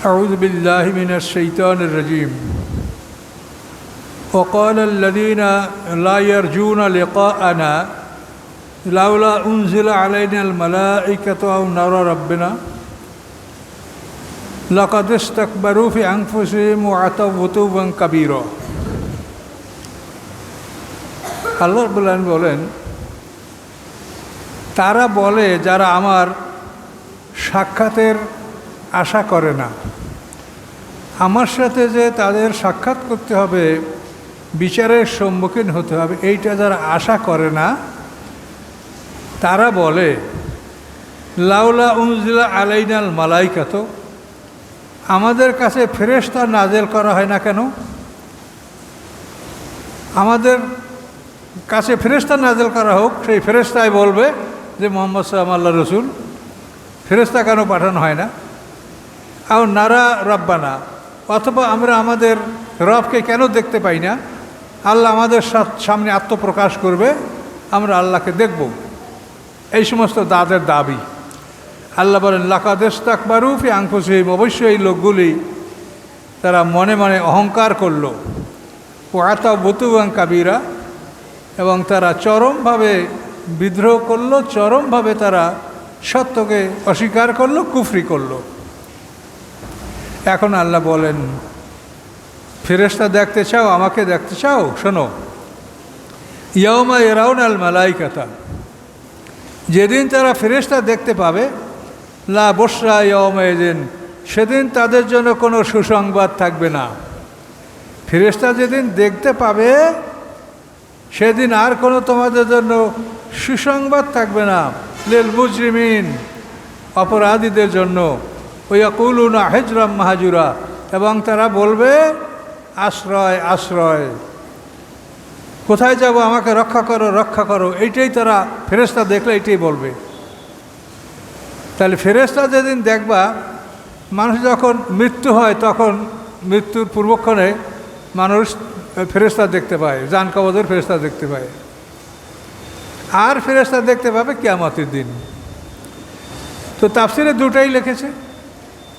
أعوذ بالله من الشيطان الرجيم وقال الذين لا يرجون لقاءنا لولا أنزل علينا الملائكة أو نرى ربنا لقد استكبروا في أنفسهم وعتوا عتوا كبيرا আল্লাহ রাব্বুল আলামিন বলেন, তারা বলে যারা আমার সাক্ষাতের আশা করে না, আমার সাথে যে তাদের সাক্ষাৎ করতে হবে, বিচারের সম্মুখীন হতে হবে, এইটা যারা আশা করে না, তারা বলে লাউলা উনজিলা আলাইনাল মালাইকাত, আমাদের কাছে ফেরেশতা নাজেল করা হয় না কেন? আমাদের কাছে ফেরেশতা নাজেল করা হোক, সেই ফেরেশতাই বলবে যে মুহাম্মদ সাল্লাল্লাহু আল্লাহ রসুল, ফেরেশতা কেন পাঠানো হয় না? আর নারা রব্বানা, অথবা আমরা আমাদের রবকে কেন দেখতে পাই না? আল্লাহ আমাদের সামনে আত্মপ্রকাশ করবে, আমরা আল্লাহকে দেখব। এই সমস্ত তাদের দাবি। আল্লাহ বলেন লাকাদ ইস্তাকবারু ফি আনফুসিহিম, অবশ্যই এই লোকগুলি তারা মনে মনে অহংকার করল, ওয়াতাউ বুতুওয়ান কাবীরা, এবং তারা চরমভাবে বিদ্রোহ করল, চরমভাবে তারা সত্যকে অস্বীকার করল, কুফরি করল। এখন আল্লাহ বলেন, ফেরেশতা দেখতে চাও, আমাকে দেখতে চাও? শোনো, ইয়াউমা ইয়ারাউনাল মালাইকাতা, যেদিন তারা ফেরেশতা দেখতে পাবে, লা বুশরা ইয়াউমাইযিন, সেদিন তাদের জন্য কোনো সুসংবাদ থাকবে না। ফেরেশতা যেদিন দেখতে পাবে, সেদিন আর কোনো তোমাদের জন্য সুসংবাদ থাকবে না। লিল মুজরিমিন, অপরাধীদের জন্য। ওয়াকুলুনা হিজরাম মাহজুরা, এবং তারা বলবে আশ্রয় আশ্রয়, কোথায় যাব, আমাকে রক্ষা করো রক্ষা করো, এইটাই তারা ফেরেশতা দেখলে এইটাই বলবে। তাহলে ফেরেশতা যেদিন দেখবা, মানুষ যখন মৃত্যু হয়, তখন মৃত্যুর পূর্বক্ষণে মানুষ ফেরেশতা দেখতে পায়, জান কবজের ফেরেশতা দেখতে পায়। আর ফেরেশতা দেখতে পাবে কিয়ামতের দিন। তো তাফসিরে দুটাই লিখেছে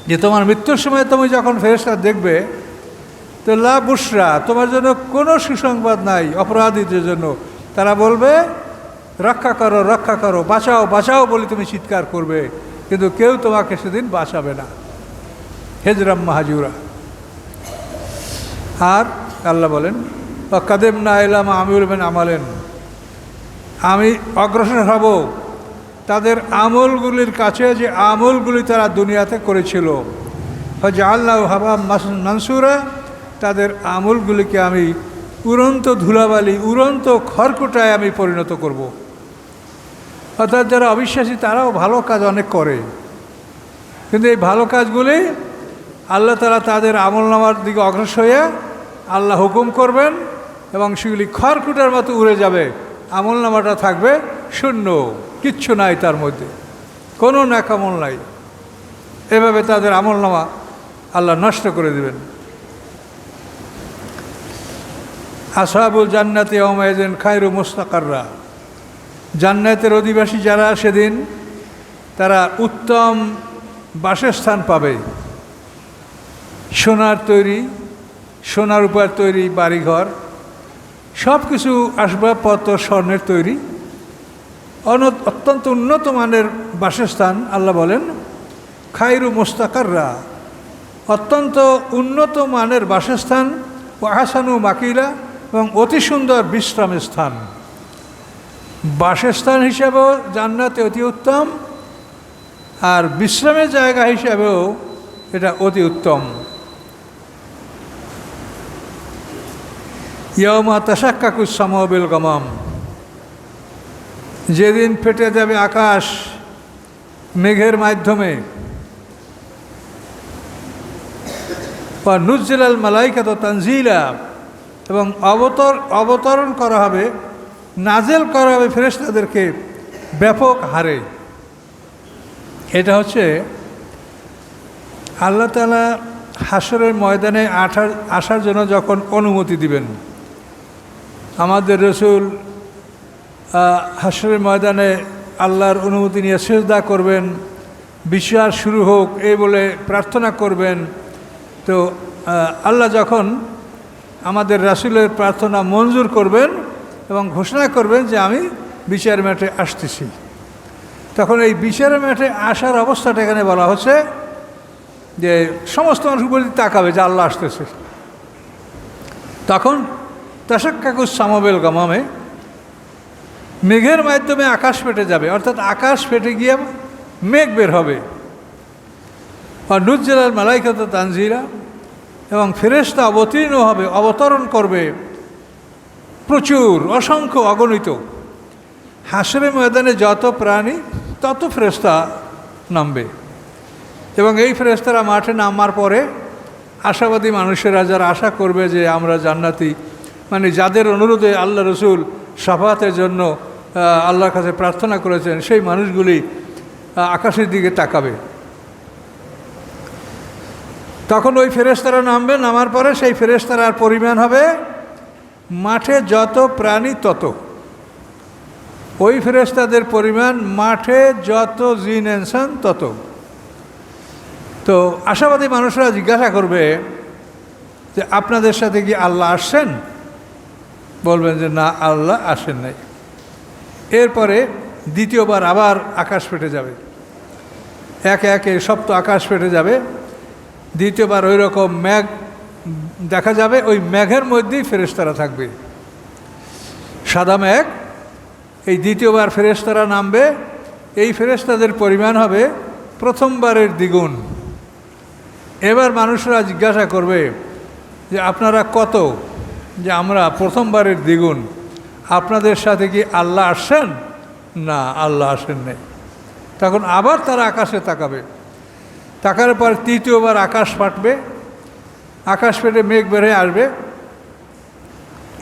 যে তোমার মৃত্যুর সময় তুমি যখন ফেরেশতা দেখবে, তো লা বুশরা, তোমার জন্য কোনো সুসংবাদ নাই অপরাধীদের জন্য। তারা বলবে রক্ষা করো রক্ষা করো, বাঁচাও বাঁচাও বলে তুমি চিৎকার করবে, কিন্তু কেউ তোমাকে সেদিন বাঁচাবে না। হিজরাম মাহজুরা। আর আল্লাহ বলেন কাদেমনা ইলা মা আমিলু মিন আমালেন, আমি অগ্রসর হব তাদের আমলগুলির কাছে, যে আমলগুলি তারা দুনিয়াতে করেছিল। ফাজআলনাহু হাবাম মানসুরা, তাদের আমলগুলিকে আমি উড়ন্ত ধুলাবালি, উড়ন্ত খড়কুটায় আমি পরিণত করব। অর্থাৎ যারা অবিশ্বাসী তারাও ভালো কাজ অনেক করে, কিন্তু এই ভালো কাজগুলি আল্লাহ তাআলা তাদের আমলনামার দিকে অগ্রসর হয়ে আল্লাহ হুকুম করবেন, এবং সেগুলি খড়কুটার মতো উড়ে যাবে। আমলনামাটা থাকবে শূন্য, কিচ্ছু নাই তার মধ্যে, কোনো নেক আমল নাই। এভাবে তাদের আমলনামা আল্লাহ নষ্ট করে দেবেন। আসহাবুল জান্নাতি ইয়াওমাইযিন খায়রু মুস্তাকাররা, জান্নাতের অধিবাসী যারা সেদিন, তারা উত্তম বাসস্থান পাবে। সোনার তৈরি, সোনার উপর তৈরি বাড়িঘর, সব কিছু আসবাবপত্র স্বর্ণের তৈরি, অত্যন্ত উন্নত মানের বাসস্থান। আল্লাহ বলেন খায়রু মুস্তাকাররা, অত্যন্ত উন্নত মানের বাসস্থান। ও আহসানু মাকিলা, এবং অতি সুন্দর বিশ্রামের স্থান। বাসস্থান হিসাবেও জান্নাতে অতি উত্তম, আর বিশ্রামের জায়গা হিসাবেও এটা অতি উত্তম। ইয়াউমা তাশাক্কাকুস সামাউ বিল গামাম, যেদিন ফেটে যাবে আকাশ মেঘের মাধ্যমে। বা নুজ্জিলাল মালাইকাতু তানজিলা, এবং অবতরণ করা হবে, নাজেল করা হবে ফেরেশতাদেরকে ব্যাপক হারে। এটা হচ্ছে আল্লাহ তাআলা হাসরের ময়দানে আসার জন্য যখন অনুমতি দিবেন। আমাদের রসুল হাসরের ময়দানে আল্লাহর অনুমতি নিয়ে সিজদা করবেন, বিশ্বাস শুরু হোক এই বলে প্রার্থনা করবেন। তো আল্লাহ যখন আমাদের রাসূলের প্রার্থনা মঞ্জুর করবেন এবং ঘোষণা করবেন যে আমি বিচার মাঠে আসতেছি, তখন এই বিচার মাঠে আসার অবস্থাটা এখানে বলা হচ্ছে যে সমস্ত মানুষ উপর তাকাবে যে আল্লাহ আসতেছে। তখন তাশাক্কাকুস সামাবেল গামামে, মেঘের মাধ্যমে আকাশ ফেটে যাবে, অর্থাৎ আকাশ ফেটে গিয়ে মেঘ বের হবে। আর নুজ্জালাল মালাইকাতু তানজিলা, এবং ফেরেশতা অবতীর্ণ হবে, অবতরণ করবে প্রচুর, অসংখ্য, অগণিত। হাসরের ময়দানে যত প্রাণী তত ফেরেশতা নামবে, এবং এই ফেরেশতারা মাঠে নামার পরে আশাবাদী মানুষেরা যারা আশা করবে যে আমরা জান্নাতি, মানে যাদের অনুরোধে আল্লাহ রসুল শাফাতের জন্য আল্লাহর কাছে প্রার্থনা করেছেন, সেই মানুষগুলি আকাশের দিকে তাকাবে। তখন ওই ফেরেশতারা নামবে, নামার পরে সেই ফেরেশতারার পরিমাণ হবে মাঠে যত প্রাণী তত। ওই ফেরেশতাদের পরিমাণ মাঠে যত জিন ইনসান তত। তো আশাবাদী মানুষরা জিজ্ঞাসা করবে যে আপনাদের সাথে কি আল্লাহ আসছেন? বলবেন যে না, আল্লাহ আসেন নাই। এরপরে দ্বিতীয়বার আবার আকাশ ফেটে যাবে, একে একে সপ্ত আকাশ ফেটে যাবে। দ্বিতীয়বার ওই রকম মেঘ দেখা যাবে, ওই মেঘের মধ্যেই ফেরেশতারা থাকবে, সাদা মেঘ। এই দ্বিতীয়বার ফেরেশতারা নামবে, এই ফেরেশতাদের পরিমাণ হবে প্রথমবারের দ্বিগুণ। এবার মানুষরা জিজ্ঞাসা করবে যে আপনারা কত? যে আমরা প্রথমবারের দ্বিগুণ। আপনাদের সাথে কি আল্লাহ আসছেন? না, আল্লাহ আসেন নাই। তখন আবার তারা আকাশে তাকাবে, তাকার পর তৃতীয়বার আকাশ ফাটবে, আকাশ ফেটে মেঘ বের হয়ে আসবে।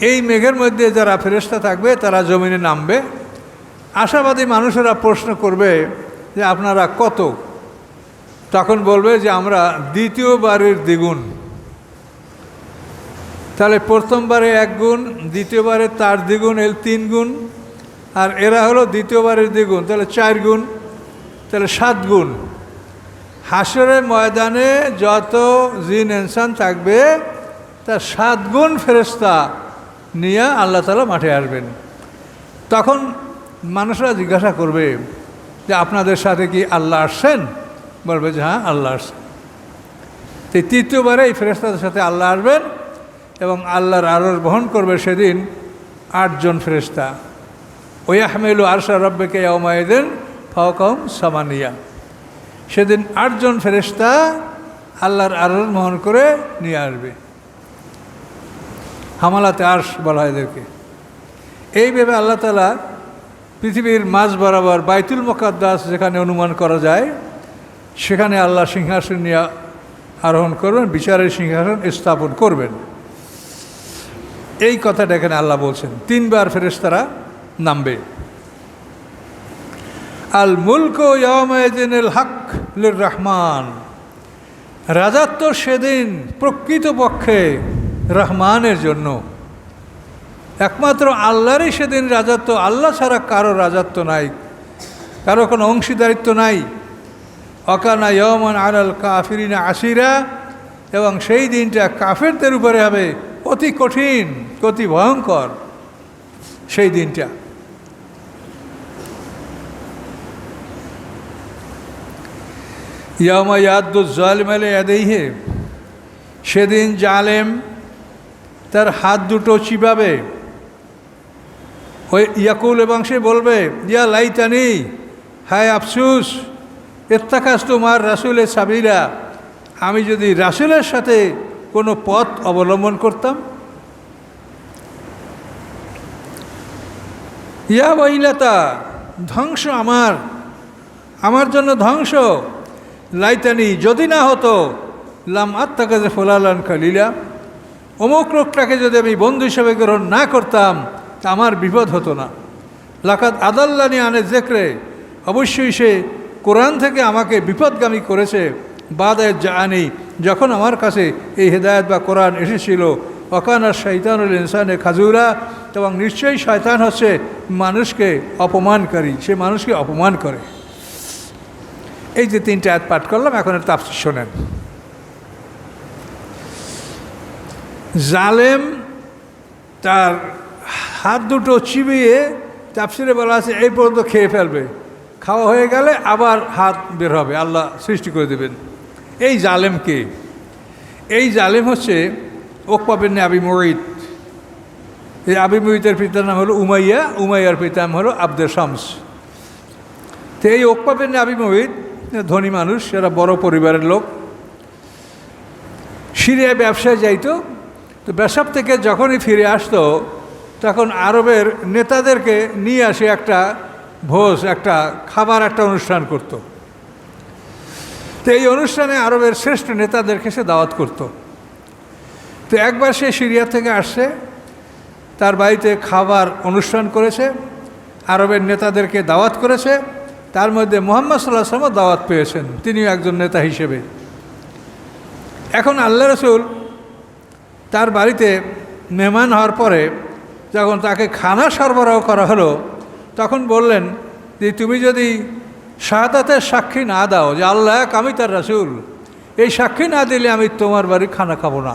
এই মেঘের মধ্যে যারা ফেরেশতা থাকবে তারা জমিনে নামবে। আশাবাদী মানুষেরা প্রশ্ন করবে যে আপনারা কত? তখন বলবে যে আমরা দ্বিতীয়বারের দ্বিগুণ। তাহলে প্রথমবারে 1 গুণ, দ্বিতীয়বারে তার দ্বিগুণ, 3 গুণ, আর এরা হলো দ্বিতীয়বারের দ্বিগুণ, তাহলে 4 গুণ, তাহলে 7 গুণ। হাসরের ময়দানে যত জিন ইনসান থাকবে তার 7 গুণ ফেরেশতা নিয়ে আল্লাহ তাআলা মাঠে আসবেন। তখন মানুষরা জিজ্ঞাসা করবে যে আপনাদের সাথে কি আল্লাহ আসছেন? বলবে যে হ্যাঁ, আল্লাহ আসছেন। তো তৃতীয়বারে এই ফেরেশতাদের সাথে আল্লাহ আসবেন এবং আল্লাহর আরশ বহন করবে সেদিন 8 জন ফেরেশতা। ওয়াহমিলু আরশা রাব্বিকা ইয়াওমাইযিন ফাওকাহুম সামানিয়া। সেদিন 8 জন ফেরেশতা আল্লাহর আরশ বহন করে নিয়ে আসবে। হামালাতে আরশ বলা হয় এদেরকে। এইভাবে আল্লাহ তাআলা পৃথিবীর মাঝ বরাবর বাইতুল মুকাদ্দাস যেখানে অনুমান করা যায়, সেখানে আল্লাহ সিংহাসন নিয়ে আরোহণ করবেন, বিচারের সিংহাসন স্থাপন করবেন। এই কথাটা এখানে আল্লাহ বলছেন। 3 বার ফেরেশতারা নামবে। আল মুলকু ইয়াওমাইযিনিল হক লির রহমান। রাজত্ব সেদিন প্রকৃতপক্ষে রহমানের জন্য, একমাত্র আল্লাহরই সেদিন রাজত্ব। আল্লাহ ছাড়া কারো রাজত্ব নাই, কারো কোনো অংশীদারিত্ব নাই। অকানা ইয়াওমান আলাল কাফিরিনা আসিরা। এবং সেই দিনটা কাফেরদের উপরে হবে অতি কঠিন, অতি ভয়ঙ্কর সেই দিনটা। ইয়াওমা ইয়াদ্দু যালিম আলা ইয়াদাইহি। সেদিন জালেম তার হাত দুটো চিবাবে। ওই ইয়াকুল, এবং সে বলবে ইয়া লাইতানি, হায় আফসুস, ইত্তাখাযতু মা'আর রাসূলি সাবিলা, আমি যদি রাসূলের সাথে কোনো পথ অবলম্বন করতাম। ইয়া ওয়াইলাতা, ধ্বংস আমার, আমার জন্য ধ্বংস। লাইতানি, যদি না হতো, লাম আত্তাখাযা ফুলালান খালিলা, অমুক লোকটাকে যদি আমি বন্ধু হিসেবে গ্রহণ না করতাম তা আমার বিপদ হতো না। লাকাদ আদাল্লানি আনে যিকরে, অবশ্যই সে কোরআন থেকে আমাকে বিপদগামী করেছে। বাদায় জানি, যখন আমার কাছে এই হেদায়েত বা কোরআন এসেছিল। ওয়াকানা শাইতানুল ইনসানে খাজুরা, এবং নিশ্চয়ই শয়তান হচ্ছে মানুষকে অপমানকারী, সে মানুষকে অপমান করে। এই যে 3টে আয়াত পাঠ করলাম, এখন এর তাফসীর শোনেন। জালেম তার হাত দুটো চিবিয়ে, তাফসীরে বলা আছে এই পর্যন্ত খেয়ে ফেলবে, খাওয়া হয়ে গেলে আবার হাত বের হবে, আল্লাহ সৃষ্টি করে দেবেন। এই জালেম কে? এই জালেম হচ্ছে উকবা বিন আবি মুঈত। এই আবি মুঈতের পিতার নাম হলো উমাইয়া, উমাইয়ার পিতার নাম হলো আব্দে শামস। তো এই উকবা বিন আবি মুঈত ধনী মানুষ, এরা বড় পরিবারের লোক, সিরিয়ায় ব্যবসায় যাইতো। তো ব্যবসা থেকে যখনই ফিরে আসতো তখন আরবের নেতাদেরকে নিয়ে আসে একটা ভোজ, একটা খাবার, একটা অনুষ্ঠান করত। তো এই অনুষ্ঠানে আরবের শ্রেষ্ঠ নেতাদেরকে সে দাওয়াত করত। তো একবার সে সিরিয়া থেকে আসছে, তার বাড়িতে খাবার অনুষ্ঠান করেছে, আরবের নেতাদেরকে দাওয়াত করেছে। তার মধ্যে মুহাম্মদ সাল্লাল্লাহু আলাইহি ওয়াসাল্লাম দাওয়াত পেয়েছেন, তিনিও একজন নেতা হিসেবে। এখন আল্লাহ রাসূল তার বাড়িতে মেহমান হওয়ার পরে যখন তাকে খানা সরবরাহ করা হলো, তখন বললেন যে তুমি যদি শাহাদাতের সাক্ষী না দাও যে আল্লাহ এক, আমি তার রাসূল, এই সাক্ষী না দিলে আমি তোমার বাড়ি খানা খাবো না।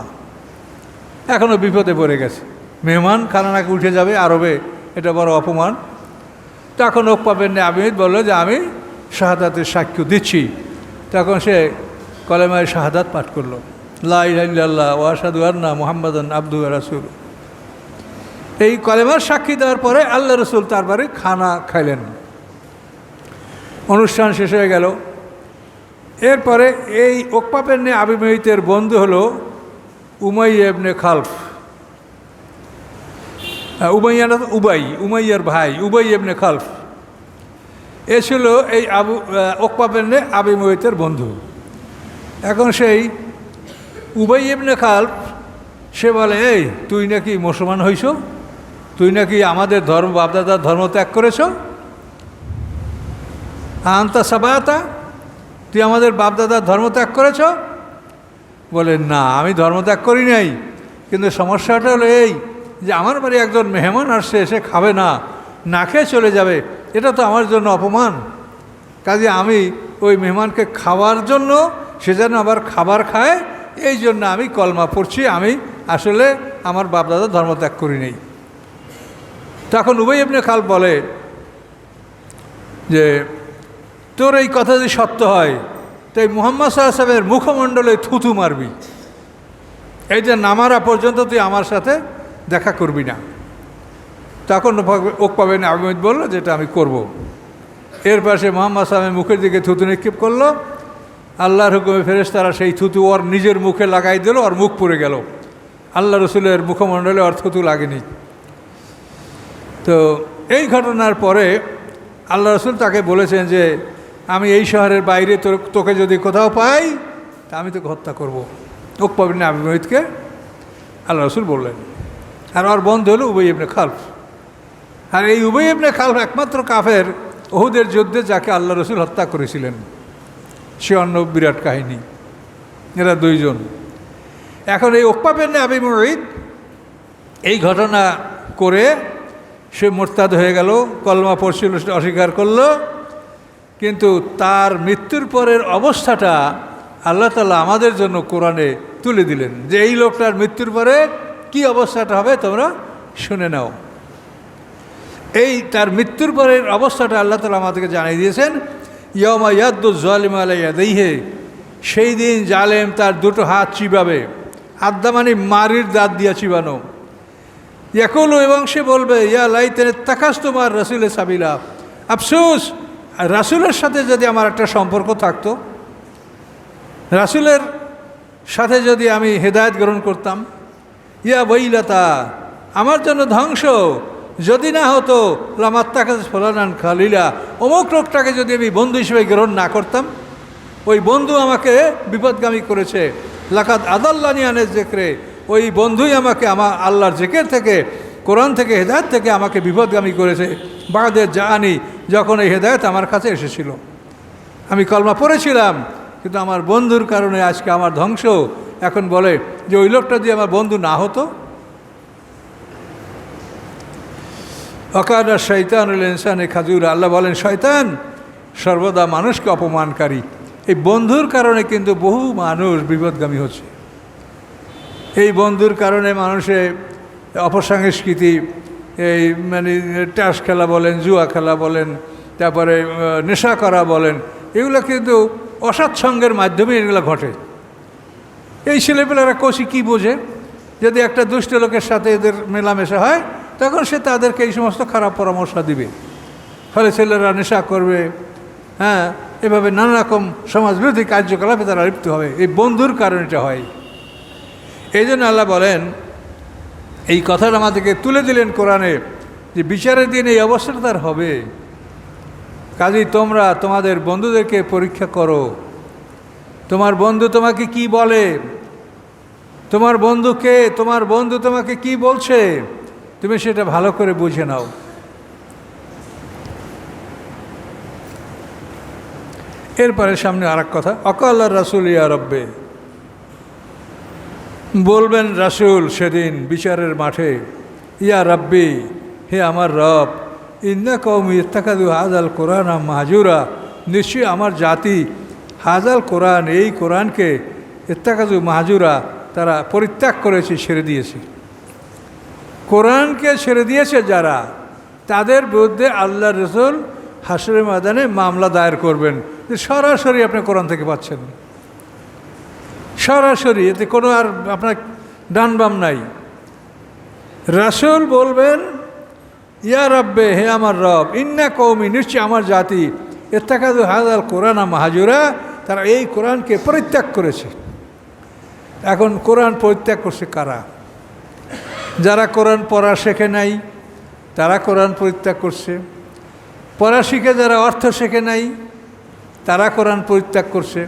এখনও বিপদে পড়ে গেছে, মেহমান খানা নাকি উঠে যাবে আরবে, এটা বড় অপমান। তখন উকবা বিন আবি মুঈত বলল যে আমি শাহাদাতের সাক্ষ্য দিচ্ছি। তখন সে কলেমায়ে শাহাদাত পাঠ করলো, লা ইলাহা ইল্লাল্লাহ ওয়া আশহাদু আন্না মুহাম্মাদান আবদুহু ওয়া রাসূলুহু। এই কলেমার সাক্ষী দেওয়ার পরে আল্লাহ রাসূল তার বাড়ি খানা খাইলেন। অনুষ্ঠান শেষ হয়ে গেল। এরপরে এই উকবা বিন আবি মুঈতের বন্ধু হলো উমাইয়া ইবনে খালফ। উমাইয়া না, উমাইয়ার ভাই উবাই ইবনে খালফ। এ ছিল এই উকবা বিন আবি মুঈতের বন্ধু। এখন সেই উবাই ইবনে খালফ সে বলে, এই তুই নাকি মুসলমান হইছ, তুই নাকি আমাদের ধর্ম, বাপদাদার ধর্ম ত্যাগ করেছ, আনতা সাবাতা, তুই আমাদের বাপদাদার ধর্ম ত্যাগ করেছ? বলে, না আমি ধর্মত্যাগ করি নাই, কিন্তু সমস্যাটা হলো এই যে আমার বাড়ি একজন মেহমান আসছে, সে খাবে না, না খেয়ে চলে যাবে, এটা তো আমার জন্য অপমান। কাজে আমি ওই মেহমানকে খাওয়ার জন্য, সে যেন আবার খাবার খায়, এই জন্য আমি কলমা পড়ছি, আমি আসলে আমার বাপদাদা ধর্মত্যাগ করি নাই। তখন উবাই ইবনে খালফ বলে যে তোর এই কথা যদি সত্য হয় তাই মুহাম্মদ সাল্লাল্লাহু আলাইহি ওয়াসাল্লামের মুখমণ্ডলে থুথু মারবি, এইটা নামারা পর্যন্ত তুই আমার সাথে দেখা করবি না। তখন উকবা বিন আবি মুঈত বলল যেটা আমি করব। এরপর সে মুহাম্মদ সাল্লাল্লাহু মুখের দিকে থুতু নিক্ষেপ করলো। আল্লাহর হুকুমে ফেরেশতারা সেই থুতু ওর নিজের মুখে লাগাই দিল, ওর মুখ পুড়ে গেল। আল্লাহ রসুলের মুখমণ্ডলে ওর থুতু লাগেনি। তো এই ঘটনার পরে আল্লাহ রসুল তাকে বলেছেন যে আমি এই শহরের বাইরে তোকে যদি কোথাও পাই তা আমি তোকে হত্যা করব। উকবা বিন আবি মুঈতকে আল্লাহ রসুল বললেন। আর ওর বন্ধু হলো উবাই ইবনে খালফ। আর এই উবাই ইবনে খালফ একমাত্র কাফের উহুদের যুদ্ধে যাকে আল্লাহ রসুল হত্যা করেছিলেন, সে অন্য বিরাট কাহিনী। এরা দুইজন। এখন এই উকবা বিন আবি মুঈত এই ঘটনা করে সে মুরতাদ হয়ে গেল, কলমা পড়ছিল, অস্বীকার করল। কিন্তু তার মৃত্যুর পরের অবস্থাটা আল্লাহ তাআলা আমাদের জন্য কোরআনে তুলে দিলেন যে এই লোকটার মৃত্যুর পরে কি অবস্থাটা হবে তোমরা শুনে নাও। এই তার মৃত্যুর পরের অবস্থাটা আল্লাহ তাআলা আমাদেরকে জানিয়ে দিয়েছেন, ইয়াউমা ইয়াদ্দু যালিমু আলা ইয়াদাইহি, সেই দিন জালেম তার দুটো হাত চিবাবে। আদ্দা মানে মারির দাঁত দিয়া চিবানো। ইয়াকুলু, এবং সে বলবে, ইয়া লাইতানি ইত্তাখাযতু মা'আর রাসূলি সাবিলা, আফসোস রাসূলের সাথে যদি আমার একটা সম্পর্ক থাকতো, রাসূলের সাথে যদি আমি হেদায়েত গ্রহণ করতাম। ইয়া ওয়াইলাতা, আমার জন্য ধ্বংস, যদি না হতো লামাত্তাখায ফুলানান খালিলা, অমুক লোকটাকে যদি আমি বন্ধু হিসেবে গ্রহণ না করতাম, ওই বন্ধু আমাকে বিপদগামী করেছে। লাকাদ আদাল্লানি আনিজ যিকরি, ওই বন্ধুই আমাকে আমার আল্লাহর জিকির থেকে, কোরআন থেকে, হেদায়েত থেকে আমাকে বিপদগামী করেছে। বাদে জানি, যখন এই হেদায়েত আমার কাছে এসেছিল, আমি কলমা পড়েছিলাম, কিন্তু আমার বন্ধুর কারণে আজকে আমার ধ্বংস। এখন বলে যে ওই লোকটা যদি আমার বন্ধু না হতো। অকানা শয়তানুল ইনসানে খাজুরা, আল্লাহ বলেন শয়তান সর্বদা মানুষকে অপমানকারী। এই বন্ধুর কারণে কিন্তু বহু মানুষ বিপদগামী হচ্ছে। এই বন্ধুর কারণে মানুষে অপসংস্কৃতি, এই মানে টাস খেলা বলেন, জুয়া খেলা বলেন, তারপরে নেশা করা বলেন, এগুলো কিন্তু অসৎসঙ্গের মাধ্যমে এগুলো ঘটে। এই ছেলেপেলেরা কষি কী বোঝে? যদি একটা দুষ্ট লোকের সাথে এদের মেলামেশা হয় তখন সে তাদেরকে এই সমস্ত খারাপ পরামর্শ দিবে, ফলে ছেলেরা নেশা করবে, হ্যাঁ, এভাবে নানা রকম সমাজবিরোধী কার্যকলাপে তারা লিপ্ত হবে। এই বন্ধুর কারণে এটা হয়। এই জন্য আল্লাহ বলেন, এই কথাটা আমাদেরকে তুলে দিলেন কোরআনে, যে বিচারের দিন এই অবস্থাটা তার হবে। কাজেই তোমরা তোমাদের বন্ধুদেরকে পরীক্ষা করো। তোমার বন্ধু তোমাকে কি বলে, তোমার বন্ধুকে, তোমার বন্ধু তোমাকে কি বলছে, তুমি সেটা ভালো করে বুঝে নাও। এরপরে সামনে আর এক কথা, অকাল্লা রাসূল ইয়া রব্বে, বলবেন রাসূল সেদিন বিচারের মাঠে, ইয়া রব্বি, হে আমার রব, ইন্না কওমি ইত্তাখাযু হাযাল কোরআনা মাহজুরা, নিশ্চয়ই আমার জাতি হাযাল কোরআন, এই কোরআনকে ইত্তাখাযু মাহজুরা, তারা পরিত্যাগ করেছে, ছেড়ে দিয়েছে। কোরআনকে ছেড়ে দিয়েছে যারা, তাদের বিরুদ্ধে আল্লাহ রাসূল হাশরের ময়দানে মামলা দায়ের করবেন, যে সরাসরি আপনি কোরআন থেকে পাচ্ছেন, সরাসরি, এতে কোনো আর আপনার ডান বাম নাই। রাসূল বলবেন, ইয়া রব্বে, হে আমার রব, ইন্না কওমি, নিশ্চয় আমার জাতি, ইত্তাখাযু হাযাল কোরআনা মাহজুরা, তারা এই কোরআনকে পরিত্যাগ করেছে। এখন কোরআন পরিত্যাগ করছে কারা? যারা কোরআন পড়া শেখে নাই তারা কোরআন পরিত্যাগ করছে, পড়া শিখে যারা অর্থ শেখে নাই তারা কোরআন পরিত্যাগ করছে,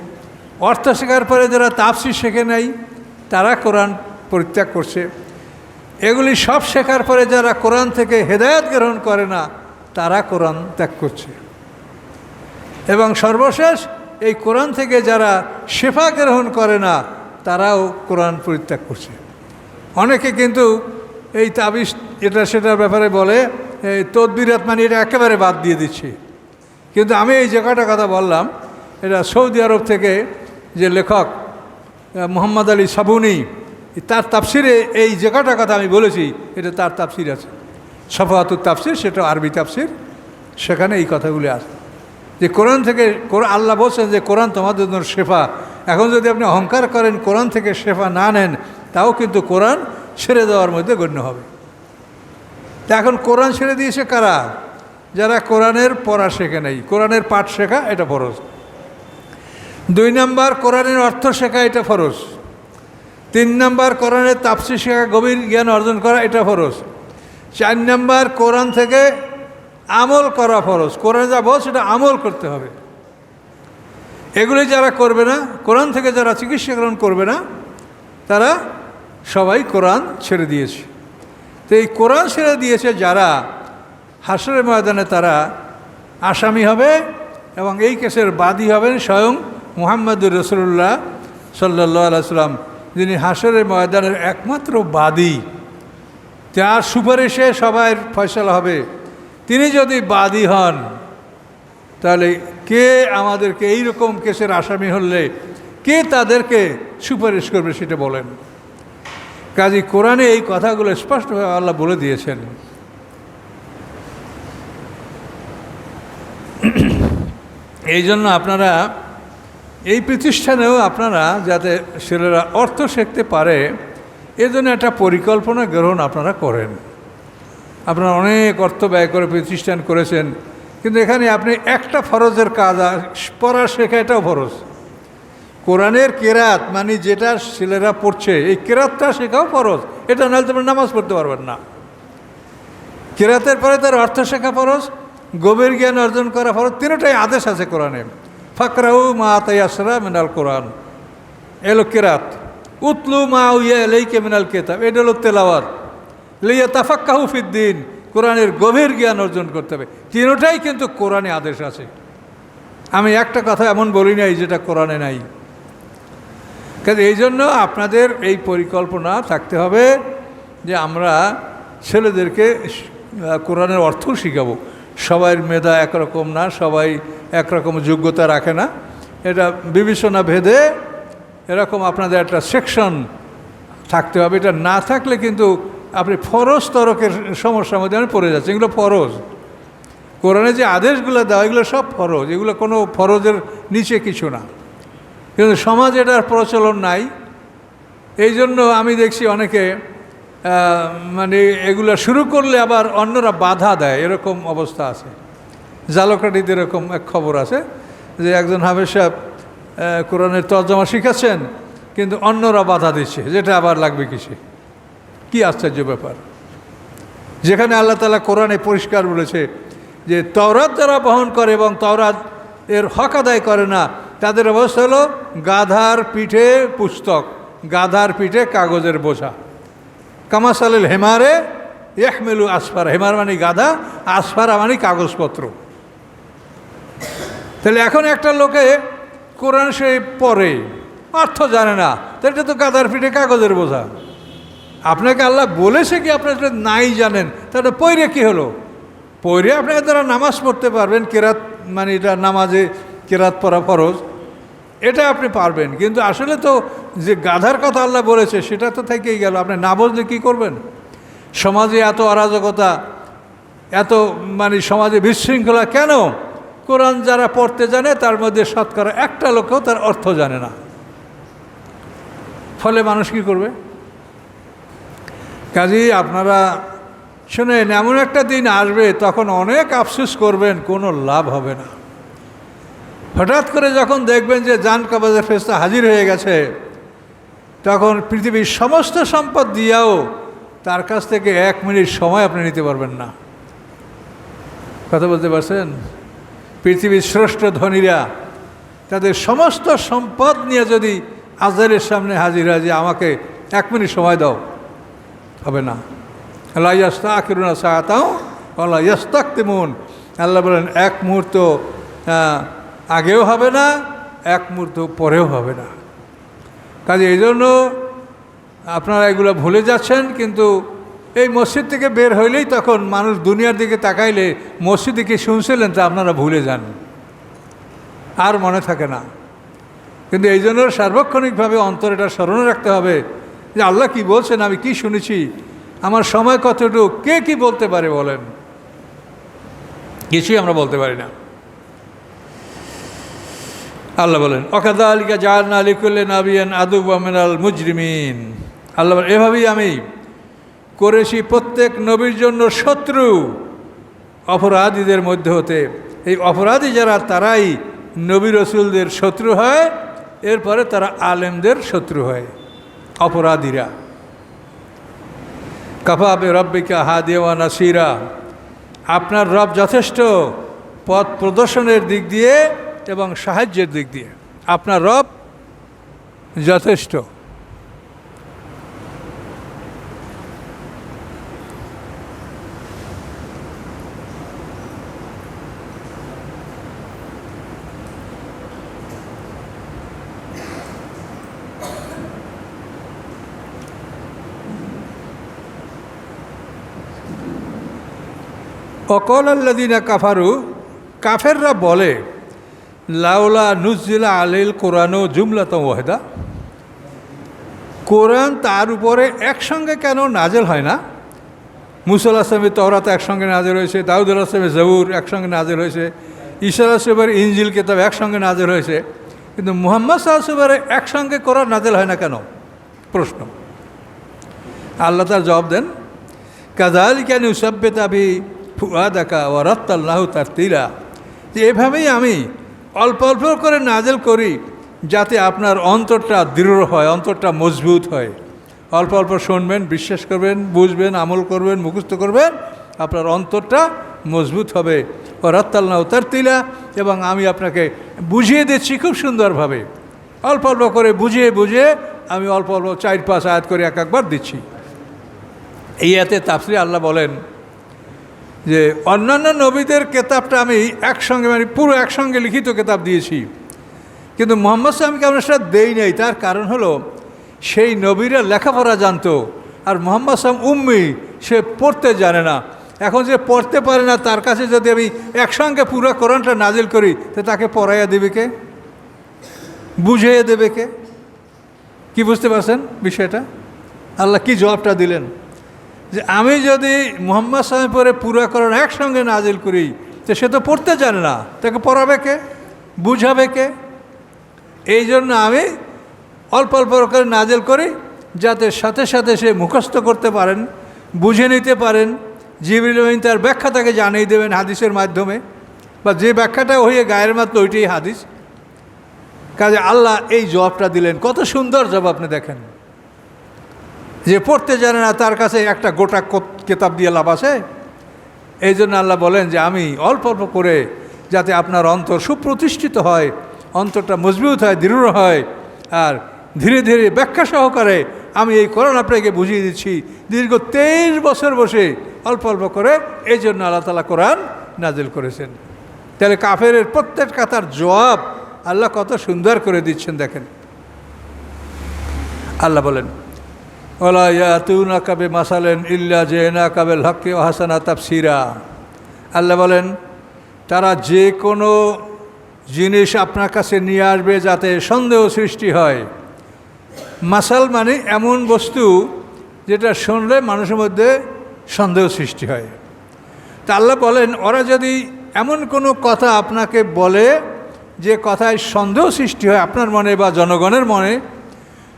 অর্থ শেখার পরে যারা তাফসীর শেখে নাই তারা কোরআন পরিত্যাগ করছে, এগুলি সব শেখার পরে যারা কোরআন থেকে হেদায়েত গ্রহণ করে না তারা কোরআন ত্যাগ করছে, এবং সর্বশেষ এই কোরআন থেকে যারা শেফা গ্রহণ করে না তারাও কোরআন পরিত্যাগ করছে। অনেকে কিন্তু এই তাবিজ এটা সেটার ব্যাপারে বলে, এই তদবিরাত মানে এটা একেবারে বাদ দিয়ে দিচ্ছে। কিন্তু আমি এই জায়গাটার কথা বললাম, এটা সৌদি আরব থেকে যে লেখক মোহাম্মদ আলী সাবুনি, তার তাফসিরে এই জায়গাটার কথা আমি বলেছি, এটা তার তাফসির আছে, সফাতুত তাফসির, সেটা আরবি তাফসির, সেখানে এই কথাগুলি আছে যে কোরআন থেকে, আল্লাহ বলছেন যে কোরআন তোমাদের জন্য শেফা। এখন যদি আপনি অহংকার করেন কোরআন থেকে শেফা না নেন, তাও কিন্তু কোরআন ছেড়ে দেওয়ার মধ্যে গণ্য হবে। তা এখন কোরআন ছেড়ে দিয়েছে কারা? যারা কোরআনের পড়া শেখে নাই, কোরআনের পাঠ শেখা এটা ফরজ। 2 নম্বর কোরআনের অর্থ শেখা, এটা ফরজ। 3 নম্বর কোরআনের তাফসীর শেখা, গভীর জ্ঞান অর্জন করা, এটা ফরজ। 4 নম্বর কোরআন থেকে আমল করা ফরজ, কোরআন যা বল সেটা আমল করতে হবে। এগুলি যারা করবে না, কোরআন থেকে যারা চিকিৎসা গ্রহণ করবে না, তারা সবাই কোরআন ছেড়ে দিয়েছে। তো এই কোরআন ছেড়ে দিয়েছে যারা, হাশরের ময়দানে তারা আসামি হবে, এবং এই কেসের বাদী হবেন স্বয়ং মুহাম্মদুর রাসূলুল্লাহ সাল্লাল্লাহু আলাইহি ওয়াসাল্লাম, যিনি হাশরের ময়দানের একমাত্র বাদী, যার সুপারিশে সবার ফয়সালা হবে। তিনি যদি বাদী হন, তাহলে কে আমাদেরকে এই রকম কেসের আসামি হলে কে তাদেরকে সুপারিশ করবে সেটা বলেন। কাজী কোরআনে এই কথাগুলো স্পষ্টভাবে আল্লাহ বলে দিয়েছেন। এই জন্য আপনারা এই প্রতিষ্ঠানেও আপনারা যাতে ছেলেরা অর্থ শিখতে পারে, এজন্য একটা পরিকল্পনা গ্রহণ আপনারা করেন। আপনারা অনেক অর্থ ব্যয় করে প্রতিষ্ঠান করেছেন, কিন্তু এখানে আপনি একটা ফরজের কাজ, পড়া শেখা, এটাও ফরজ। কোরআনের কেরাত মানে যেটা ছেলেরা পড়ছে, এই কেরাতটা শেখাও ফরজ। এটা নাহলে তোমরা নামাজ পড়তে পারবেন না। কেরাতের পরে তার অর্থ শেখা ফরজ, গভীর জ্ঞান অর্জন করা ফরজ। তিনটাই আদেশ আছে কোরআনে। ফাকরাউ মা তায়াসসারা মিনাল কোরআন, এলো কেরাত। উতলু মা উইয়া ইলাইকা মিনাল কিতাব, এটা হলো তেলাওয়াত। লিয়াতাফাক্কাহু ফিদ্দিন, কোরআনের গভীর জ্ঞান অর্জন করতে হবে। তিনটাই কিন্তু কোরআনে আদেশ আছে। আমি একটা কথা এমন বলি নাই যেটা কোরআনে নাই। কাজে এই জন্য আপনাদের এই পরিকল্পনা থাকতে হবে যে আমরা ছেলেদেরকে কোরআনের অর্থ শিখাবো। সবাইয়ের মেধা একরকম না, সবাই একরকম যোগ্যতা রাখে না, এটা বিবেচনা ভেদে এরকম আপনাদের একটা সেকশন থাকতে হবে। এটা না থাকলে কিন্তু আপনি ফরজ তরকের সমস্যার মধ্যে আমি পড়ে যাচ্ছি। এগুলো ফরজ, কোরআনে যে আদেশগুলো দেওয়া এগুলো সব ফরজ, এগুলো কোনো ফরজের নিচে কিছু না, কিন্তু সমাজ এটার প্রচলন নাই। এই জন্য আমি দেখছি অনেকে মানে এগুলো শুরু করলে আবার অন্যরা বাধা দেয়, এরকম অবস্থা আছে। জালকাঠিতে এরকম এক খবর আছে যে একজন হাফেজ সাহেব কোরআনের তর্জমা শিখাচ্ছেন, কিন্তু অন্যরা বাধা দিচ্ছে, যেটা আবার লাগবে কিসে? কি আশ্চর্য ব্যাপার! যেখানে আল্লাহ তাআলা কোরআনে পরিষ্কার বলেছে যে তাওরাত যারা বহন করে এবং তাওরাত এর হক আদায় করে না, তাদের অবস্থা হলো গাধার পিঠে পুস্তক, গাধার পিঠে কাগজের বোঝা। কামাসালিল হেমারে ইয়াহমিলু আসফারা, হেমার মানে গাধা, আসফারা মানে কাগজপত্র। তাহলে এখন একটা লোকে কোরআন সে পড়ে, অর্থ জানে না, তাহলে এটা তো গাধার পিঠে কাগজের বোঝা। আপনাকে আল্লাহ বলেছে কি আপনি এটা নাই জানেন, তাহলে পড়ে কি হলো? পড়ে আপনি দ্বারা নামাজ পড়তে পারবেন, কেরাত মানে এটা নামাজে কেরাত পড়া ফরজ, এটা আপনি পারবেন। কিন্তু আসলে তো যে গাধার কথা আল্লাহ বলেছে সেটা তো থেকেই গেল, আপনি না বুঝলে কী করবেন? সমাজে এত অরাজকতা, এত মানে সমাজে বিশৃঙ্খলা কেন? কোরআন যারা পড়তে জানে তার মধ্যে শতকরা একটা লোকও তার অর্থ জানে না। ফলে মানুষ কী করবে? কাজেই আপনারা শুনেন, এমন একটা দিন আসবে তখন অনেক আফসোস করবেন, কোনো লাভ হবে না। হঠাৎ করে যখন দেখবেন যে জান কবজের ফেরেশতা হাজির হয়ে গেছে, তখন পৃথিবীর সমস্ত সম্পদ দিয়েও তার কাছ থেকে 1 মিনিট সময় আপনি নিতে পারবেন না। কথা বলতে পারছেন? পৃথিবীর শ্রেষ্ঠ ধনীরা তাদের সমস্ত সম্পদ নিয়ে যদি আজহারের সামনে হাজির হয় যে আমাকে 1 মিনিট সময় দাও, হবে না। লা ইস্তাখিরুনা সাআতাও ওয়ালা ইস্তাকদিমুন। আল্লাহ বলেন 1 মুহূর্ত আগেও হবে না, 1 মুহূর্ত পরেও হবে না। কাজে এই জন্য আপনারা এগুলো ভুলে যাচ্ছেন। কিন্তু এই মসজিদ থেকে বের হইলেই তখন মানুষ দুনিয়ার দিকে তাকাইলে মসজিদে কি শুনছিলেন তা আপনারা ভুলে যান, আর মনে থাকে না। কিন্তু এই জন্য সার্বক্ষণিকভাবে অন্তর এটা স্মরণে রাখতে হবে যে আল্লাহ কি বলছেন, আমি কি শুনেছি, আমার সময় কতটুকু, কে কি বলতে পারে বলেন? কিছুই আমরা বলতে পারি না। আল্লাহ বলেন ওয়াকাযালিকা জাআলনা লিকুল্লি নাবিয়্যিন আদুওয়াম মিনাল মুজরিমিন। আল্লাহ বলেন এভাবেই আমি করেছি প্রত্যেক নবীর জন্য শত্রু অপরাধীদের মধ্যে হতে। এই অপরাধী যারা তারাই নবী রসুলদের শত্রু হয়, এরপরে তারা আলেমদের শত্রু হয়, অপরাধীরা। কাফা বিরাব্বিকা হাদিয়া ওয়া নাসিরা, আপনার রব যথেষ্ট পথ প্রদর্শনের দিক দিয়ে এবং সাহায্যের দিক দিয়ে, আপনার রব যথেষ্ট। অকল আল্লাযীনা কাফারু, কাফেররা বলে লাউলা নুজ্জিলা আলাইহিল কোরআনু জুমলাতান ওয়াহিদা, কোরআন তার উপরে একসঙ্গে কেন নাজেল হয় না? মুসা আলাইহিস সালামের তাওরাত একসঙ্গে নাজেল হয়েছে, দাউদ আলাইহিস সালামের জবুর একসঙ্গে নাজেল হয়েছে, ঈসা আলাইহিস সালামের ইনজিল কিতাব একসঙ্গে নাজেল হয়েছে, কিন্তু মুহাম্মদ সাল্লাল্লাহু আলাইহি ওয়াসাল্লামের একসঙ্গে কোরআন নাজেল হয় না কেন? প্রশ্ন। আল্লাহ তার জবাব দেন কাযালিকা নুসাব্বিতু বিহি ফুআদাকা ওয়া রাত্তালনাহু তারতিলা, যে এভাবেই আমি অল্প অল্প করে নাজেল করি যাতে আপনার অন্তরটা দৃঢ় হয়, অন্তরটা মজবুত হয়। অল্প অল্প শুনবেন, বিশ্বাস করবেন, বুঝবেন, আমল করবেন, মুখস্থ করবেন, আপনার অন্তরটা মজবুত হবে। ও রাত্তালনাহু তারতিলা, এবং আমি আপনাকে বুঝিয়ে দিচ্ছি খুব সুন্দরভাবে, অল্প অল্প করে বুঝিয়ে বুঝিয়ে আমি অল্প অল্প 4-5 আয়াত করে এক একবার দিচ্ছি। এই আয়াতে তাফসীরে আল্লাহ বলেন যে অন্যান্য নবীদের কেতাবটা আমি একসঙ্গে মানে পুরো একসঙ্গে লিখিত কেতাব দিয়েছি, কিন্তু মুহাম্মদ সাল্লাল্লাহু আলাইহি ওয়াসাল্লামকে আমরা সেটা দেই নাই। তার কারণ হলো সেই নবীরা লেখাপড়া জানতো, আর মুহাম্মদ সাল্লাল্লাহু আলাইহি ওয়াসাল্লাম উম্মি, সে পড়তে জানে না। এখন যে পড়তে পারে না তার কাছে যদি আমি একসঙ্গে পুরো কোরআনটা নাজিল করি তো তাকে পড়াইয়া দেবে কে, বুঝিয়ে দেবে কে? কি বুঝতে পারছেন বিষয়টা? আল্লাহ কি জবাবটা দিলেন যে আমি যদি মুহাম্মদ সাল্লাল্লাহু আলাইহি ওয়াসাল্লামের পরে পুরো কোরআন একসঙ্গে নাজিল করি তো সে তো পড়তে জানে না, তাকে পড়াবে কে, বুঝাবে কে? এই জন্য আমি অল্প অল্প করে নাজিল করি যাতে সাথে সাথে সে মুখস্থ করতে পারেন, বুঝে নিতে পারেন। জিবরিল আমিন তার ব্যাখ্যা তাকে জানিয়ে দেবেন হাদিসের মাধ্যমে, বা যে ব্যাখ্যাটা হয়ে গায়ের মাত্র ওইটাই হাদিস। কাজে আল্লাহ এই জবাবটা দিলেন, কত সুন্দর জবাব আপনি দেখেন। যে পড়তে জানে না তার কাছে একটা গোটা কেতাব দিয়ে লাভ আছে? এই জন্য আল্লাহ বলেন যে আমি অল্প অল্প করে যাতে আপনার অন্তর সুপ্রতিষ্ঠিত হয়, অন্তরটা মজবুত হয়, দৃঢ় হয়, আর ধীরে ধীরে ব্যাখ্যা সহকারে আমি এই কোরআন আপনাকে বুঝিয়ে দিচ্ছি। দীর্ঘ 23 বছর বসে অল্প অল্প করে, এই জন্য আল্লাহ তাআলা কোরআন নাজিল করেছেন। তাহলে কাফেরের প্রত্যেক কথার জবাব আল্লাহ কত সুন্দর করে দিচ্ছেন দেখেন। আল্লাহ বলেন ওয়ালা ইয়াতুনাকা বিমাসালিন ইল্লা জিনাকা বিল হাক্কি ওয়া হাসানা তাফসীরা। আল্লাহ বলেন তারা যে কোনো জিনিস আপনার কাছে নিয়ে আসবে যাতে সন্দেহ সৃষ্টি হয়। মাসাল মানে এমন বস্তু যেটা শুনলে মানুষের মধ্যে সন্দেহ সৃষ্টি হয়। তা আল্লাহ বলেন ওরা যদি এমন কোনো কথা আপনাকে বলে যে কথায় সন্দেহ সৃষ্টি হয় আপনার মনে বা জনগণের মনে,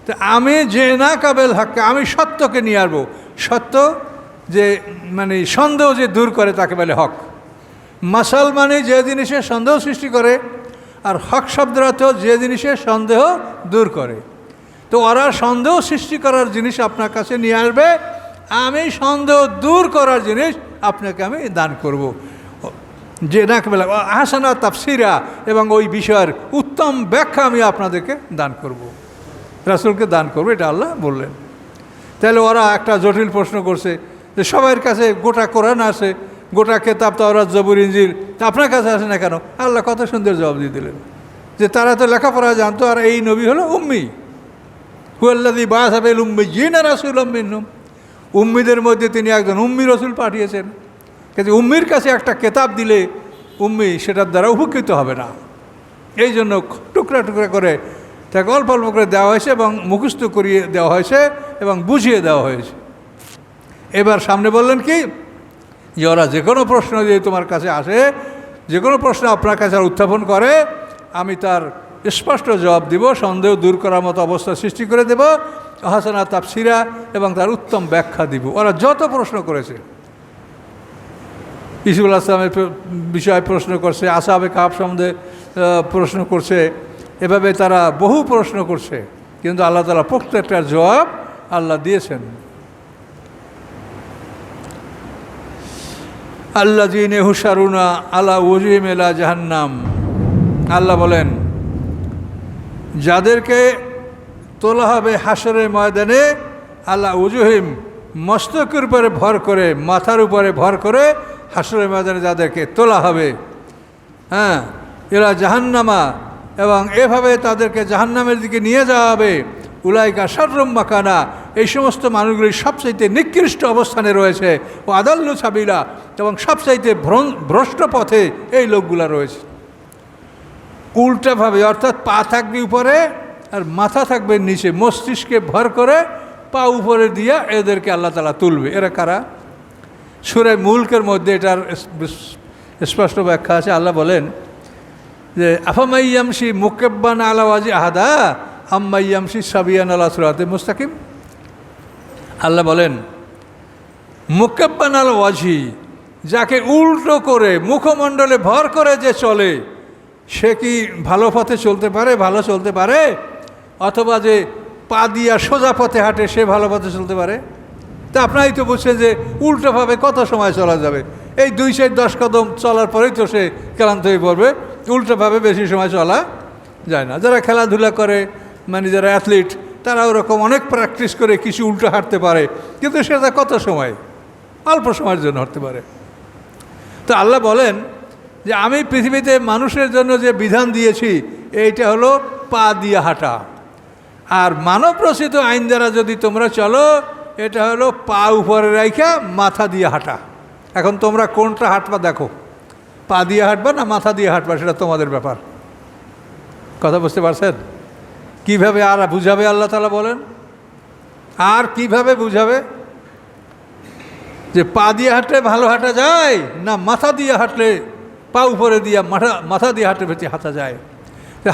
তো আমি যে না কাবেল হাক্কা, আমি সত্যকে নিয়ে আসবো। সত্য যে মানে সন্দেহ যে দূর করে তাকে বলে হক। মাসাল মানে যে জিনিসের সন্দেহ সৃষ্টি করে, আর হক শব্দের অর্থ যে জিনিসের সন্দেহ দূর করে। তো ওরা সন্দেহ সৃষ্টি করার জিনিস আপনার কাছে নিয়ে আসবে, আমি সন্দেহ দূর করার জিনিস আপনাকে আমি দান করব। যে না বলে হাসানা তাফসীরা, এবং ওই বিষয়ের উত্তম ব্যাখ্যা আমি আপনাদেরকে দান করব, রাসূলকে দান করব, এটা আল্লাহ বললেন। তাহলে ওরা একটা জটিল প্রশ্ন করছে যে সবার কাছে গোটা কোরআন আছে, গোটা কেতাব তাওরাত জবুর ইনজিল, তা আপনার কাছে আসে না কেন? আল্লাহ কত সুন্দর জবাব দিয়ে দিলেন যে তারা তো লেখাপড়া জানতো, আর এই নবী হলো উম্মি। হুয়াল্লাযী বাআসা বিল উম্মিয়্যিনা রাসূলাম মিনহুম, উম্মিদের মধ্যে তিনি একজন উম্মি রসুল পাঠিয়েছেন। কিন্তু উম্মির কাছে একটা কেতাব দিলে উম্মি সেটার দ্বারা উপকৃত হবে না, এই জন্য টুকরা টুকরা করে তাকে অল্প অল্প করে দেওয়া হয়েছে এবং মুখস্থ করিয়ে দেওয়া হয়েছে এবং বুঝিয়ে দেওয়া হয়েছে। এবার সামনে বললেন কি যে ওরা যে কোনো প্রশ্ন যদি তোমার কাছে আসে, যে কোনো প্রশ্ন আপনার কাছে উত্থাপন করে, আমি তার স্পষ্ট জবাব দিব, সন্দেহ দূর করার মতো অবস্থা সৃষ্টি করে দেব, হাসানা তাফসীরা, এবং তার উত্তম ব্যাখ্যা দিব। ওরা যত প্রশ্ন করেছে, ইসুফ আলাইহিস সালামের বিষয়ে প্রশ্ন করছে, আসহাবে কাহফ সম্বন্ধে প্রশ্ন করছে, এভাবে তারা বহু প্রশ্ন করছে, কিন্তু আল্লাহ তাআলা প্রত্যেকটার জবাব আল্লাহ দিয়েছেন। আল্লাযীনা ইহশারুনা আলা ওয়াজহিম ইলা জাহান্নাম। আল্লাহ বলেন যাদেরকে তোলা হবে হাসরের ময়দানে, আলা ওয়াজহিম মস্তকের উপরে ভর করে, মাথার উপরে ভর করে হাসরের ময়দানে যাদেরকে তোলা হবে, হ্যাঁ, এরা জাহান্নামা, এবং এভাবে তাদেরকে জাহান্নামের দিকে নিয়ে যাওয়া হবে। উলাইকা শাররুম মাকানা, এই সমস্ত মানুষগুলি সবচাইতে নিকৃষ্ট অবস্থানে রয়েছে। ও আদাল্লু সাবিলা, এবং সবচাইতে ভ্রষ্ট পথে এই লোকগুলা রয়েছে। উল্টাভাবে, অর্থাৎ পা থাকবে উপরে আর মাথা থাকবে নিচে, মস্তিষ্কে ভর করে পা উপরে দিয়া এদেরকে আল্লাহ তাআলা তুলবে। এরা কারা? সূরা মুলকের মধ্যে এটার স্পষ্ট ব্যাখ্যা আছে। আল্লাহ বলেন যে আফামাইয়ামশি মুকাব্বান আলা ওয়াজি আহাদা আম্মাইয়ামশি সাবিয়ান আলা সিরাতে মুস্তাকিম। আল্লাহ বলেন মুকাব্বান আলা ওয়াজি, যাকে উল্টো করে মুখমণ্ডলে ভর করে যে চলে, সে কি ভালো পথে চলতে পারে, ভালো চলতে পারে? অথবা যে পা দিয়া সোজা পথে হাঁটে, সে ভালো পথে চলতে পারে? তা আপনারাই তো বুঝছেন যে উল্টোভাবে কত সময় চলা যাবে। এই 2-10 কদম চলার পরেই তো সে ক্লান্ত হয়ে পড়বে। উল্টোভাবে বেশি সময় চলা যায় না। যারা খেলাধুলা করে, মানে যারা অ্যাথলিট, তারা ওরকম অনেক প্র্যাকটিস করে কিছু উল্টো হাঁটতে পারে, কিন্তু সেটা কত সময়? অল্প সময়ের জন্য হাঁটতে পারে। তো আল্লাহ বলেন যে আমি পৃথিবীতে মানুষের জন্য যে বিধান দিয়েছি, এইটা হলো পা দিয়ে হাঁটা। আর মানব রচিত আইন দ্বারা যদি তোমরা চলো, এটা হলো পা উপরে রাইখা মাথা দিয়ে হাঁটা। এখন তোমরা কোনটা হাঁটবা দেখো, পা দিয়ে হাঁটবা না মাথা দিয়ে হাঁটবা, সেটা তোমাদের ব্যাপার। কথা বুঝতে পারছেন? কিভাবে আর বুঝাবে আল্লাহ তাআলা বলেন? আর কিভাবে বুঝাবে যে পা দিয়ে হাঁটলে ভালো হাঁটা যায়, না মাথা দিয়ে হাঁটলে, পা উপরে দিয়ে মাথা দিয়ে হাঁটলে বেশি হাঁটা যায়?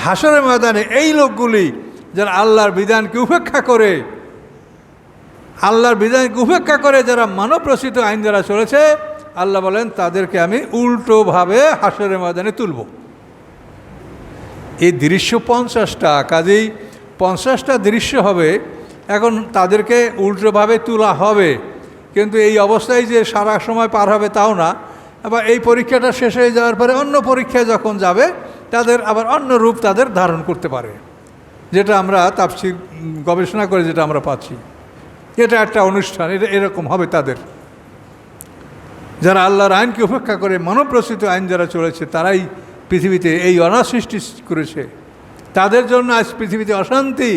হাসরের ময়দানে এই লোকগুলি যারা আল্লাহর বিধানকে উপেক্ষা করে, আল্লাহর বিধানকে উপেক্ষা করে যারা মানব রচিত আইন দ্বারা চলেছে, আল্লাহ বলেন তাদেরকে আমি উল্টোভাবে হাসরের ময়দানে তুলব। এই দৃশ্য 50টা, কাজেই 50টা দৃশ্য হবে। এখন তাদেরকে উল্টোভাবে তোলা হবে, কিন্তু এই অবস্থায় যে সারা সময় পার হবে তাও না। আবার এই পরীক্ষাটা শেষ হয়ে যাওয়ার পরে অন্য পরীক্ষায় যখন যাবে তাদের আবার অন্য রূপ তাদের ধারণ করতে পারে, যেটা আমরা তাফসীর গবেষণা করে যেটা আমরা পাচ্ছি। এটা একটা অনুষ্ঠান, এটা এরকম হবে তাদের। যারা আল্লাহর আইনকে উপেক্ষা করে মানব রচিত আইন যারা চলেছে, তারাই পৃথিবীতে এই অনার সৃষ্টি করেছে। তাদের জন্য আজ পৃথিবীতে অশান্তি।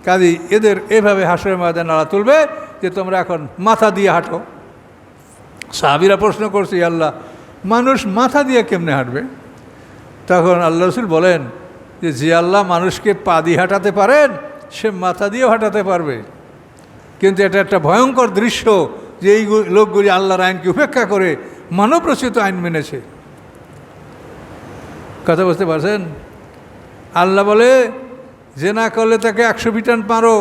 কাজেই এদের এভাবে হাসরের ময়দানে আল্লাহ তুলবে যে তোমরা এখন মাথা দিয়ে হাঁটো। সাহাবীরা প্রশ্ন করছে, আল্লাহ, মানুষ মাথা দিয়ে কেমনে হাঁটবে? তখন আল্লাহ রাসূল বলেন যে আল্লাহ মানুষকে পা দিয়ে হাঁটাতে পারেন, সে মাথা দিয়েও হাঁটাতে পারবে। কিন্তু এটা একটা ভয়ঙ্কর দৃশ্য যে এই লোকগুলি আল্লাহর আইনকে উপেক্ষা করে মানব রচিত আইন মেনেছে। কথা বুঝতে পারছেন? আল্লাহ বলে জেনা করলে তাকে 100 বিটান মারো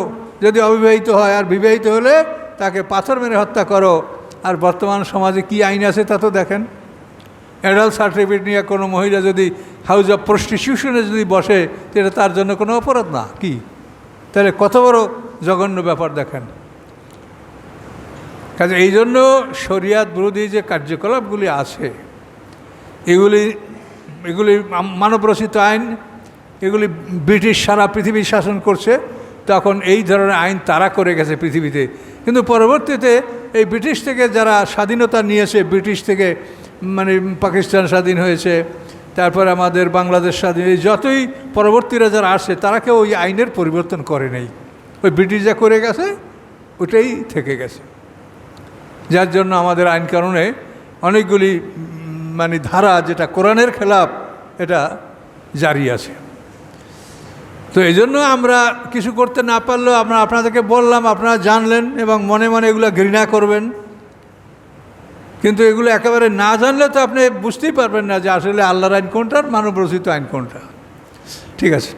যদি অবিবাহিত হয়, আর বিবাহিত হলে তাকে পাথর মেরে হত্যা করো। আর বর্তমান সমাজে কি আইন আছে তা তো দেখেন। অ্যাডাল্ট সার্টিফিকেট নিয়ে কোনো মহিলা যদি হাউস অফ প্রস্টিটিউশনে যদি বসে, সেটা তার জন্য কোনো অপরাধ না। কি তাহলে কত বড় জঘন্য ব্যাপার দেখেন। কাজে এই জন্য শরিয়াত বিরোধী যে কার্যকলাপগুলি আছে, এগুলি মানবরচিত আইন, এগুলি ব্রিটিশ সারা পৃথিবী শাসন করছে। তখন এই ধরনের আইন তারা করে গেছে পৃথিবীতে। কিন্তু পরবর্তীতে এই ব্রিটিশ থেকে যারা স্বাধীনতা নিয়েছে, ব্রিটিশ থেকে মানে পাকিস্তান স্বাধীন হয়েছে, তারপর আমাদের বাংলাদেশ স্বাধীন, এই যতই পরবর্তীরা যারা আসছে তারা কেউ ওই আইনের পরিবর্তন করে নেই। ওই ব্রিটিশ যা করে গেছে ওটাই থেকে গেছে। যার জন্য আমাদের আইন কানুনে অনেকগুলি মানে ধারা যেটা কোরআনের খেলাফ, এটা জারি আছে। তো এই জন্য আমরা কিছু করতে না পারলেও আমরা আপনাদেরকে বললাম, আপনারা জানলেন এবং মনে মনে এগুলো ঘৃণা করবেন। কিন্তু এগুলো একেবারে না জানলে তো আপনি বুঝতেই পারবেন না যে আসলে আল্লাহর আইন কোনটা আর মানব রচিত আইন কোনটা। ঠিক আছে।